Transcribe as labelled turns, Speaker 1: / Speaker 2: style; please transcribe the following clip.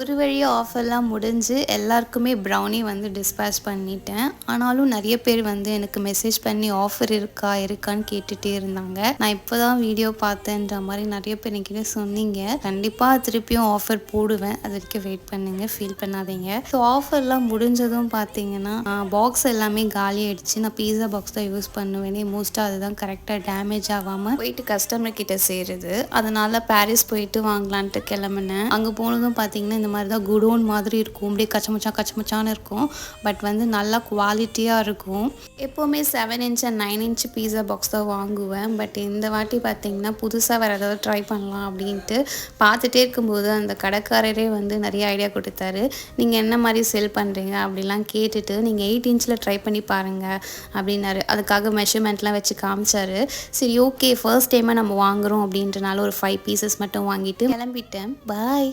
Speaker 1: ஒரு வழியா ஆஃபர்லாம் முடிஞ்சு எல்லாருக்குமே ப்ரௌனி வந்து டிஸ்பேட்ச் பண்ணிட்டேன். ஆனாலும் நெறைய பேர் வந்து எனக்கு மெசேஜ் பண்ணி ஆஃபர் இருக்கா இருக்கான்னு கேட்டுட்டே இருந்தாங்க. நான் இப்போ தான் வீடியோ பார்த்தேன்ற மாரி நெறைய பேர் என்கிட்ட சொன்னீங்க. கண்டிப்பா திருப்பியும் ஆஃபர் போடுவேன். அது வரைக்கும் வெயிட் பண்ணுங்க. ஃபீல் பண்ணாதீங்க. ஸோ ஆஃபர்லாம் முடிஞ்சதும் பார்த்தீங்கன்னா பாக்ஸ் எல்லாமே காலியாயிடுச்சு. நான் பீஸா பாக்ஸ் தான் யூஸ் பண்ணுவேனே. மோஸ்ட்டாக அதுதான் கரெக்டாக டேமேஜ் ஆகாமல் போயிட்டு கஸ்டமர் கிட்ட சேருது. அதனால பாரிஸ் போயிட்டு வாங்கலான்ட்டு கிளம்புனேன். அங்கே போனதும் பார்த்தீங்கன்னா இந்த மாதிரி தான் குடோன் மாதிரி இருக்கும். அப்படியே கச்சமச்சான்னு இருக்கும். பட் வந்து நல்லா குவாலிட்டியாக இருக்கும். எப்போவுமே 7 inch and 9 inch pizza box தான் வாங்குவேன். பட் இந்த வாட்டி பார்த்தீங்கன்னா புதுசாக வேறு ஏதாவது ட்ரை பண்ணலாம் அப்படின்ட்டு பார்த்துட்டே இருக்கும்போது அந்த கடைக்காரரே வந்து நிறைய ஐடியா கொடுத்தாரு. நீங்கள் என்ன மாதிரி செல் பண்ணுறீங்க அப்படிலாம் கேட்டுட்டு நீங்கள் 8 இன்ச்சில் ட்ரை பண்ணி பாருங்கள் அப்படின்னாரு. அதுக்காக மெஷர்மெண்ட்லாம் வச்சு காமிச்சாரு. சரி ஓகே ஃபர்ஸ்ட் டைமாக நம்ம வாங்குகிறோம் அப்படின்றனால ஒரு 5 பீசஸ் மட்டும் வாங்கிட்டு கிளம்பிட்டேன். பாய்.